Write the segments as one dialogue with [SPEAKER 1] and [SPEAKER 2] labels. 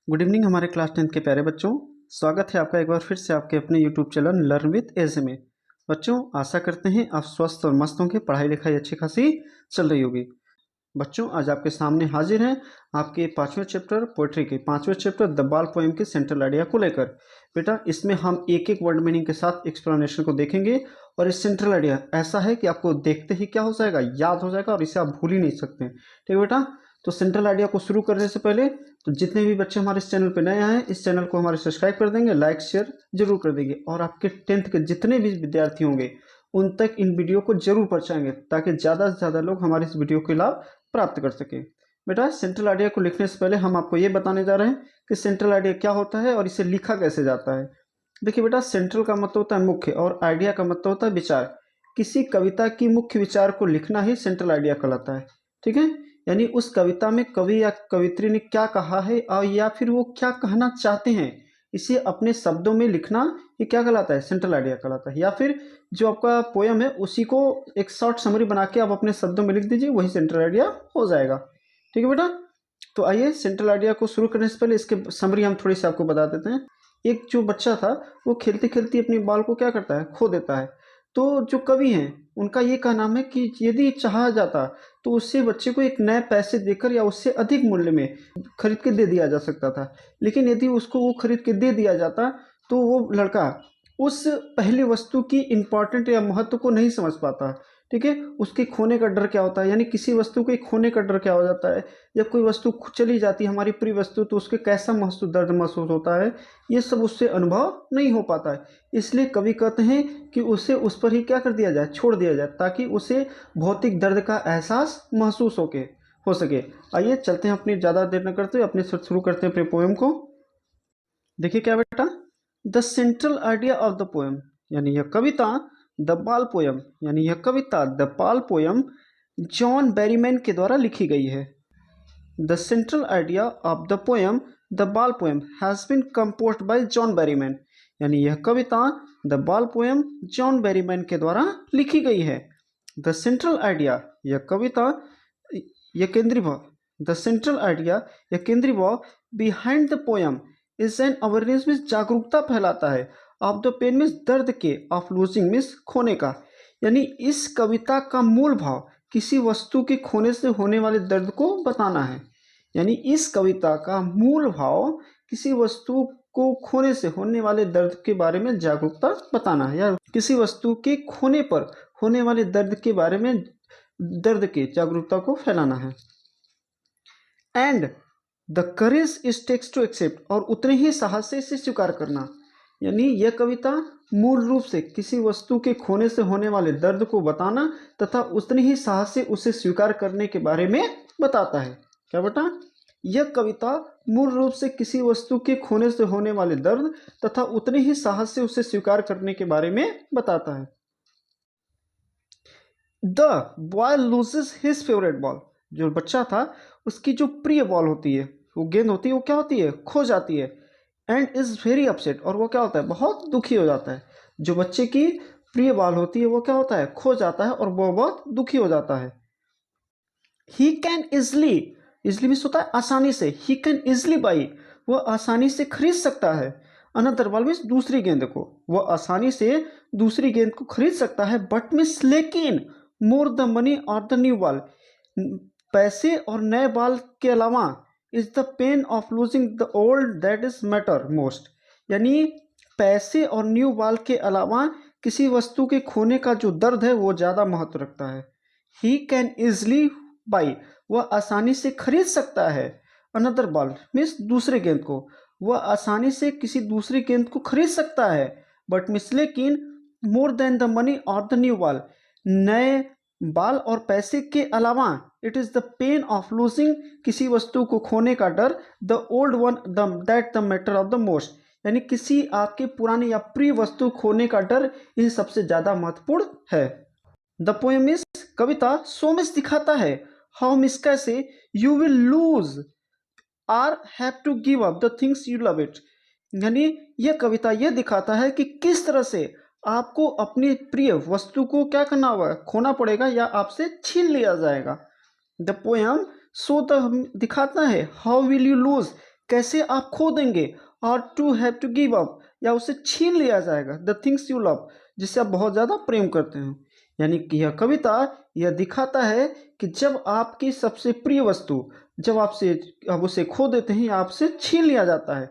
[SPEAKER 1] Good evening हमारे class 10th के प्यारे बच्चों। स्वागत है आपका एक बार फिर से आपके अपने YouTube channel learn with edge में। बच्चों आशा करते हैं आप स्वस्थ और मस्त होंगे, पढ़ाई लिखाई अच्छी खासी चल रही होगी। बच्चों आज आपके सामने हाजिर हैं आपके 5वें चैप्टर पोएट्री के 5वें चैप्टर द बाल पोएम के सेंट्रल आइडिया को लेकर। बेटा इसमें हम एक एक वर्ड मीनिंग के साथ एक्सप्लेनेशन को देखेंगे और इस सेंट्रल आइडिया ऐसा है कि आपको देखते ही क्या हो जाएगा, याद हो जाएगा और इसे आप भूल ही नहीं सकते। ठीक है बेटा, तो सेंट्रल आइडिया को शुरू करने से पहले तो जितने भी बच्चे हमारे इस चैनल पर नए आए हैं इस चैनल को हमारे सब्सक्राइब कर देंगे, लाइक शेयर जरूर कर देंगे और आपके 10th के जितने भी विद्यार्थी होंगे उन तक इन वीडियो को जरूर पहुंचाएंगे ताकि ज़्यादा से ज़्यादा लोग हमारे इस वीडियो के लाभ प्राप्त कर सके। बेटा सेंट्रल आइडिया को लिखने से पहले हम आपको ये बताने जा रहे हैं कि सेंट्रल आइडिया क्या होता है और इसे लिखा कैसे जाता है। देखिए बेटा, सेंट्रल का मतलब होता है मुख्य और आइडिया का मतलब होता है विचार। किसी कविता की मुख्य विचार को लिखना ही सेंट्रल आइडिया कहलाता है। ठीक है, यानी उस कविता में कवि या कवित्री ने क्या कहा है और या फिर वो क्या कहना चाहते हैं इसे अपने शब्दों में लिखना, ये क्या कहलाता है, सेंट्रल आइडिया कहलाता है। या फिर जो आपका पोयम है उसी को एक शॉर्ट समरी बना के आप अपने शब्दों में लिख दीजिए, वही सेंट्रल आइडिया हो जाएगा। ठीक है बेटा, तो आइए सेंट्रल आइडिया को शुरू करने से पहले इसके समरी हम थोड़ी सी आपको बता देते हैं। एक जो बच्चा था वो खेलते खेलते अपने बाल को क्या करता है, खो देता है। तो जो कवि हैं उनका ये कहना है कि यदि चाहा जाता तो उससे बच्चे को एक नए पैसे देकर या उससे अधिक मूल्य में खरीद के दे दिया जा सकता था। लेकिन यदि उसको वो खरीद के दे दिया जाता तो वो लड़का उस पहली वस्तु की इम्पोर्टेंट या महत्व को नहीं समझ पाता। ठीक है, उसके खोने का डर क्या होता है, यानी किसी वस्तु के खोने का डर क्या हो जाता है। जब कोई वस्तु चली जाती है हमारी प्रिय वस्तु तो उसके कैसा दर्द महसूस होता है, ये सब उससे अनुभव नहीं हो पाता है। इसलिए कवि कहते हैं कि उसे उस पर ही क्या कर दिया जाए, छोड़ दिया जाए, ताकि उसे भौतिक दर्द का एहसास महसूस हो सके। आइए चलते हैं, अपनी ज़्यादा देर न करते अपने शुरू करते हैं अपने पोएम को। देखिए क्या बेटा, the central idea of the poem, यानी यह कविता द बाल पोयम, यानी यह कविता the ball poem John Berryman के द्वारा लिखी गई है। The central idea of the poem the ball poem has been composed by John Berryman, यानी यह कविता the ball poem John Berryman के द्वारा लिखी गई है। द सेंट्रल आइडिया, यह कविता यह केंद्रीय भाव, द सेंट्रल आइडिया यह केंद्रीय भाव behind the poem is an awareness में जागरूकता फैलाता है। ऑफ द पेन मीन्स दर्द के, ऑफ लूजिंग मीन्स खोने का, यानी इस कविता का मूल भाव किसी वस्तु के खोने से होने वाले दर्द को बताना है। यानी इस कविता का मूल भाव किसी वस्तु को खोने से होने वाले दर्द के बारे में जागरूकता बताना है, या किसी वस्तु के खोने पर होने वाले दर्द के बारे में दर्द के जागरूकता को फैलाना है। And the courage is takes to accept, और उतने ही साहस से इसे स्वीकार करना। यानी यह कविता मूल रूप से किसी वस्तु के खोने से होने वाले दर्द को बताना तथा उतने ही साहस से उसे स्वीकार करने के बारे में बताता है। क्या बेटा, यह कविता मूल रूप से किसी वस्तु के खोने से होने वाले दर्द तथा उतने ही साहस से उसे स्वीकार करने के बारे में बताता है। The boy loses his favourite ball, जो बच्चा था उसकी जो प्रिय बॉल होती है, वो गेंद होती है, वो क्या होती है, खो जाती है। एंड इज़ वेरी अपसेट, और वो क्या होता है, बहुत दुखी हो जाता है। जो बच्चे की प्रिय बॉल होती है वो क्या होता है, खो जाता है और वो बहुत दुखी हो जाता है। He can easily, easily means होता है आसानी से, ही कैन इजली बाई, वो आसानी से खरीद सकता है। अनदर बॉल मीन्स दूसरी गेंद को, वो आसानी से दूसरी गेंद को खरीद सकता है। बट मीन्स लेकिन, मोर द मनी और द न्यू बॉल, पैसे और नए बॉल के अलावा is the pain of losing the old that is matter most, यानी पैसे और न्यू बॉल के अलावा किसी वस्तु के खोने का जो दर्द है वो ज़्यादा महत्व रखता है। ही कैन इजली बाई, वह आसानी से खरीद सकता है। अनदर बॉल मीन्स दूसरे गेंद को, वह आसानी से किसी दूसरी गेंद को खरीद सकता है। बट मीन्स लेकिन, मोर देन द मनी और द न्यू बॉल, नए बाल और पैसे के अलावा it is the pain of losing, किसी वस्तु को खोने का डर, the old one that the matter of the most, यानी किसी आपके पुराने या प्रिय वस्तु खोने का डर इन सबसे ज़्यादा महत्वपूर्ण है। द पोएम इज, कविता सो मिस दिखाता है, हाउ मिस कैसे, you will lose are have to give up the things you love it, यानी यह कविता यह दिखाता है कि किस तरह से आपको अपनी प्रिय वस्तु को क्या करना होगा, खोना पड़ेगा या आपसे छीन लिया जाएगा। द पोएम सो द दिखाता है, हाउ विल यू लूज, कैसे आप खो देंगे, और to have to give up, या उसे छीन लिया जाएगा, द थिंग्स यू लव, जिससे आप बहुत ज़्यादा प्रेम करते हैं। यानी कि यह कविता यह दिखाता है कि जब आपकी सबसे प्रिय वस्तु, जब आप उसे खो देते हैं या आपसे छीन लिया जाता है,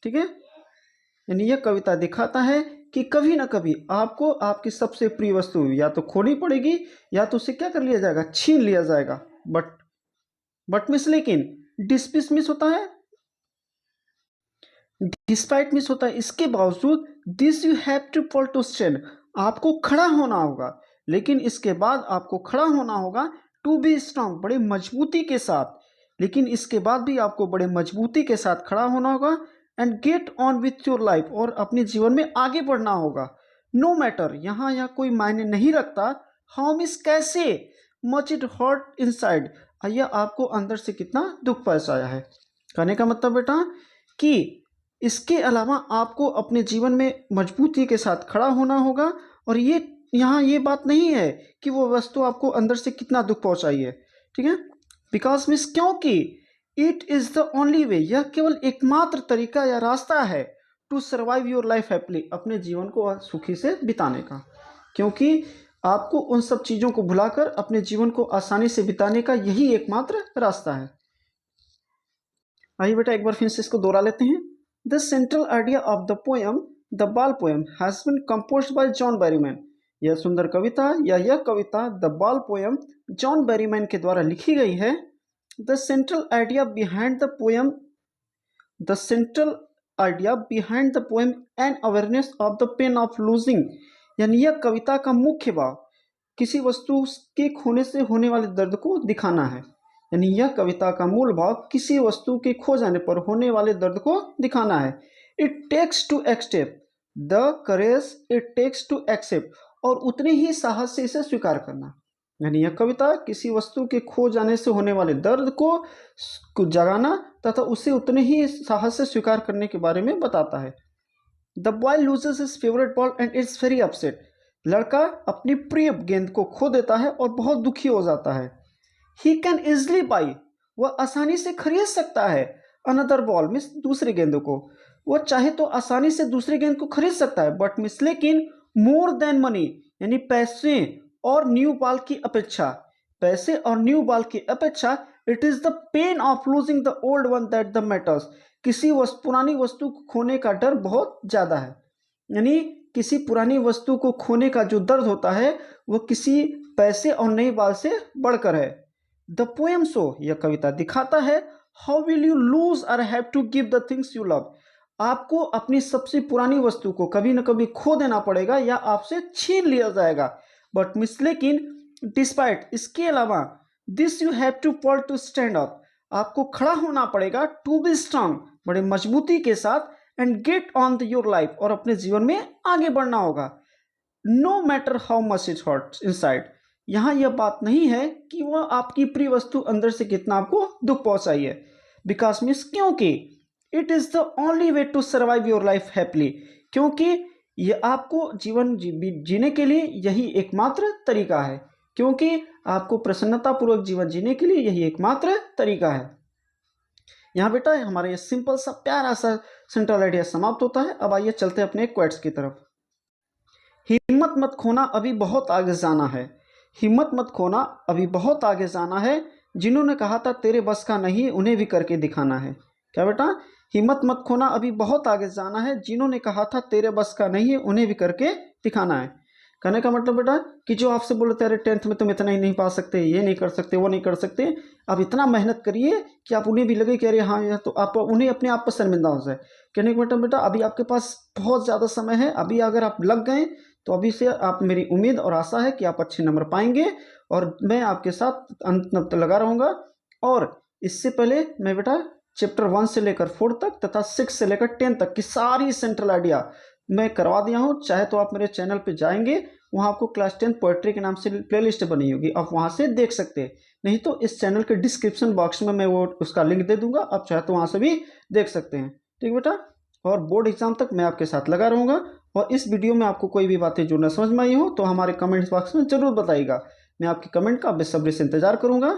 [SPEAKER 1] ठीक है। यानी यह कविता दिखाता है कि कभी ना कभी आपको आपकी सबसे प्रिय वस्तु या तो खोनी पड़ेगी या तो उसे क्या कर लिया जाएगा, छीन लिया जाएगा। बट मिस, लेकिन डिस्पिस मिस होता है, डिस्पाइट मिस होता है, इसके बावजूद this you have to fall to stand, आपको खड़ा होना होगा। लेकिन इसके बाद आपको खड़ा होना होगा टू बी स्ट्रांग, बड़े मजबूती के साथ। लेकिन इसके बाद भी आपको बड़े मजबूती के साथ खड़ा होना होगा, and get on with your life, और अपने जीवन में आगे बढ़ना होगा। नो मैटर, यहाँ कोई मायने नहीं रखता, हाउ मिस, कैसे, मच इट हर्ट इनसाइड, यह आपको अंदर से कितना दुख पहुंचाया है। कहने का मतलब बेटा कि इसके अलावा आपको अपने जीवन में मजबूती के साथ खड़ा होना होगा, और ये यहाँ ये बात नहीं है कि वो वस्तु आपको अंदर से कितना दुख पहुंचाई है, ठीक है। बिकॉज मीन्स क्योंकि it is the only way, यह केवल एकमात्र तरीका या रास्ता है to survive your life happily, अपने जीवन को सुखी से बिताने का। क्योंकि आपको उन सब चीज़ों को भुलाकर अपने जीवन को आसानी से बिताने का यही एकमात्र रास्ता है। आइए बेटा एक बार फिर से इसको दोहरा लेते हैं। The central idea of the poem the ball poem has been composed by John Berryman, यह सुंदर कविता या यह कविता the ball poem John Berryman के द्वारा लिखी गई है। The central idea behind the poem, the central idea behind the poem and awareness of the pain of losing, यानी यह कविता का मुख्य भाव किसी वस्तु के खोने से होने वाले दर्द को दिखाना है। यानी यह कविता का मूल भाव किसी वस्तु के खो जाने पर होने वाले दर्द को दिखाना है। It takes to accept the courage it takes to accept, और उतने ही साहस से इसे स्वीकार करना। यानी यह कविता किसी वस्तु के खो जाने से होने वाले दर्द को जगाना तथा उसे उतने ही साहस से स्वीकार करने के बारे में बताता है। The boy loses his favourite ball and it's very upset, लड़का अपनी प्रिय गेंद को खो देता है और बहुत दुखी हो जाता है। ही कैन इजली बाई, वह आसानी से खरीद सकता है। अनदर बॉल मीन्स दूसरी गेंदों को, वह चाहे तो आसानी से दूसरी गेंद को खरीद सकता है, बट मिस लेकिन मोर देन मनी, यानी पैसे और न्यू बॉल की अपेक्षा, पैसे और न्यू बॉल की अपेक्षा it is the pain of losing the old one that the matters, किसी पुरानी वस्तु को खोने का डर बहुत ज्यादा है। यानी किसी पुरानी वस्तु को खोने का जो दर्द होता है वह किसी पैसे और नई बॉल से बढ़कर है। द पोएम शो, यह कविता दिखाता है हाउ विल यू लूज और have to give the things you love, आपको अपनी सबसे पुरानी वस्तु को कभी न कभी खो देना पड़ेगा या आपसे छीन लिया जाएगा। बट मिस लेकिन डिस्पाइट, इसके अलावा this you have to fall to stand up, आपको खड़ा होना पड़ेगा, टू बी स्ट्रांग, बड़े मजबूती के साथ, and get on the your life, और अपने जीवन में आगे बढ़ना होगा। No matter how much it hurts inside, यहाँ यह बात नहीं है कि वह आपकी प्रिय वस्तु अंदर से कितना आपको दुख पहुंचाई है। बिकॉज मीन्स क्योंकि it is the only way to survive your life happily, क्योंकि यह आपको जीवन जीने के लिए यही एकमात्र तरीका है, क्योंकि आपको प्रसन्नतापूर्वक जीवन जीने के लिए यही एकमात्र तरीका है। यहाँ बेटा हमारा ये सिंपल सा प्यारा सा सेंट्रल आइडिया समाप्त होता है। अब आइए चलते हैं अपने क्वेट्स की तरफ। हिम्मत मत खोना, अभी बहुत आगे जाना है। हिम्मत मत खोना, अभी बहुत आगे जाना है। जिन्होंने कहा था तेरे बस का नहीं, उन्हें भी करके दिखाना है। क्या बेटा, हिम्मत मत खोना, अभी बहुत आगे जाना है। जिन्होंने कहा था तेरे बस का नहीं है, उन्हें भी करके दिखाना है। कहने का मतलब बेटा कि जो आपसे बोलते अरे 10th में तुम इतना ही नहीं पा सकते, ये नहीं कर सकते, वो नहीं कर सकते, आप इतना मेहनत करिए कि आप उन्हें भी लगे कि अरे हाँ, तो आप उन्हें अपने आप पर शर्मिंदा हो जाए। कहने का मतलब बेटा अभी आपके पास बहुत ज़्यादा समय है, अभी अगर आप लग गए तो अभी से आप, मेरी उम्मीद और आशा है कि आप अच्छे नंबर पाएंगे, और मैं आपके साथ अंत तक लगा रहूँगा। और इससे पहले मैं बेटा चैप्टर 1 से लेकर 4 तक तथा 6 से लेकर 10 तक की सारी सेंट्रल आइडिया मैं करवा दिया हूँ। चाहे तो आप मेरे चैनल पे जाएंगे, वहाँ आपको क्लास 10 पोएट्री के नाम से प्लेलिस्ट बनी होगी, आप वहाँ से देख सकते हैं। नहीं तो इस चैनल के डिस्क्रिप्शन बॉक्स में मैं वो उसका लिंक दे दूंगा, आप चाहे तो वहाँ से भी देख सकते हैं। ठीक बेटा, और बोर्ड एग्जाम तक मैं आपके साथ लगा रहूँगा। और इस वीडियो में आपको कोई भी बातें जो न समझ में आई हो तो हमारे कमेंट्स बॉक्स में ज़रूर बताइएगा। मैं आपके कमेंट का बेसब्री से इंतजार करूँगा।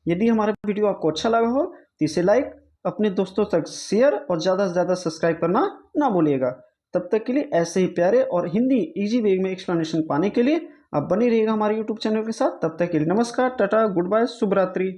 [SPEAKER 1] यदि हमारा वीडियो आपको अच्छा लगा हो तो इसे लाइक अपने दोस्तों तक शेयर और ज़्यादा से ज़्यादा सब्सक्राइब करना ना भूलिएगा। तब तक के लिए ऐसे ही प्यारे और हिंदी इजी वे में एक्सप्लेनेशन पाने के लिए आप बने रहिएगा हमारे यूट्यूब चैनल के साथ। तब तक के लिए नमस्कार, टाटा, गुड बाय, शुभ रात्रि।